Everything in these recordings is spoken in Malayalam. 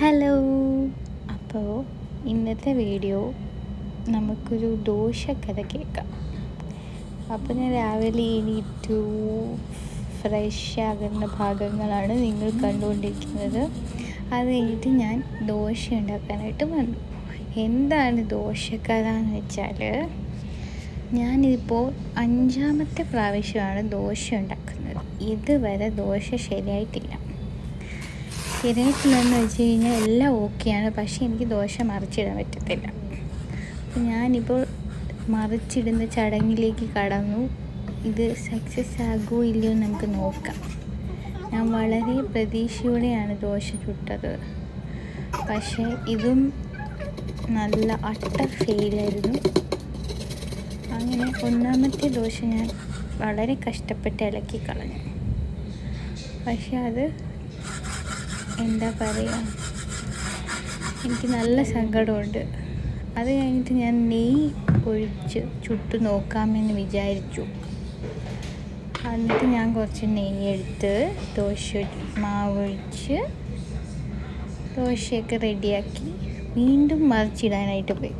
ഹലോ. അപ്പോൾ ഇന്നത്തെ വീഡിയോ നമുക്കൊരു ദോശക്കഥ കേൾക്കാം. അപ്പോൾ ഞാൻ രാവിലെ എണീറ്റു ഫ്രഷ് ആകുന്ന ഭാഗങ്ങളാണ് നിങ്ങൾ കണ്ടുകൊണ്ടിരിക്കുന്നത്. അത് കഴിഞ്ഞിട്ട് ഞാൻ ദോശ ഉണ്ടാക്കാനായിട്ട് വന്നു. എന്താണ് ദോശക്കഥ എന്ന് വെച്ചാൽ, ഞാനിപ്പോൾ 5ാമത്തെ പ്രാവശ്യമാണ് ദോശ ഉണ്ടാക്കുന്നത്. ഇതുവരെ ദോശ ശരിയായിട്ടില്ലെന്ന് വെച്ച് കഴിഞ്ഞാൽ എല്ലാം ഓക്കെയാണ്, പക്ഷേ എനിക്ക് ദോശ മറിച്ചിടാൻ പറ്റത്തില്ല. അപ്പോൾ ഞാനിപ്പോൾ മറിച്ചിടുന്ന ചടങ്ങിലേക്ക് കടന്നു. ഇത് സക്സസ് ആകുമോ ഇല്ലയോ നമുക്ക് നോക്കാം. ഞാൻ വളരെ പ്രതീക്ഷയോടെയാണ് ദോശ ചുട്ടത്, പക്ഷേ ഇതും നല്ല അട്ടർ ഫെയിലായിരുന്നു. അങ്ങനെ 1ാമത്തെ ദോശ ഞാൻ വളരെ കഷ്ടപ്പെട്ട് ഇളക്കി കളഞ്ഞു. പക്ഷെ അത് എന്താ പറയുക, എനിക്ക് നല്ല സങ്കടമുണ്ട്. അത് കഴിഞ്ഞിട്ട് ഞാൻ നെയ്യ് ഒഴിച്ച് ചുട്ട് നോക്കാമെന്ന് വിചാരിച്ചു. എന്നിട്ട് ഞാൻ കുറച്ച് നെയ്യ് എടുത്ത് ദോശ മാവൊഴിച്ച് ദോശയൊക്കെ റെഡിയാക്കി വീണ്ടും മറിച്ചിടാനായിട്ട് പോയി.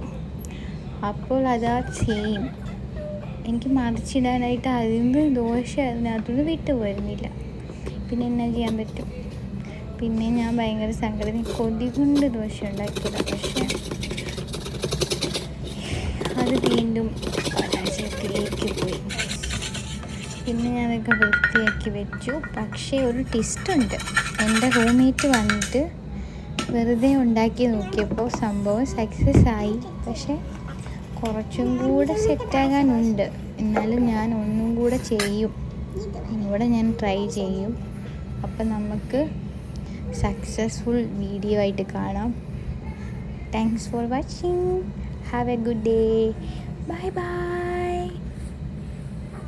അപ്പോൾ അതാ സെയിം, എനിക്ക് മറിച്ചിടാനായിട്ട് അതിന് ദോശ അതിനകത്തുനിന്ന് വിട്ടു പോരുന്നില്ല. പിന്നെ എന്നാ ചെയ്യാൻ പറ്റും? പിന്നെ ഞാൻ ഭയങ്കര സങ്കടം, കൊതി കൊണ്ട് ദോശ ഉണ്ടാക്കിയതാണ്. പക്ഷേ അത് വീണ്ടും പരാജയത്തിലേക്ക് പോയി. പിന്നെ ഞാനതൊക്കെ വൃത്തിയാക്കി വെച്ചു. പക്ഷേ ഒരു ട്വിസ്റ്റുണ്ട്. എൻ്റെ റൂംമേറ്റ് വന്നിട്ട് വെറുതെ ഉണ്ടാക്കി നോക്കിയപ്പോൾ സംഭവം സക്സസ് ആയി. പക്ഷേ കുറച്ചും കൂടെ സെറ്റാകാനുണ്ട്. എന്നാലും ഞാൻ ഒന്നും കൂടെ ചെയ്യും, ഇവിടെ ഞാൻ ട്രൈ ചെയ്യും. അപ്പം നമുക്ക് സക്സസ്ഫുൾ വീഡിയോ ആയിട്ട് കാണാം. Thanks for watching. Have A good day. Bye bye.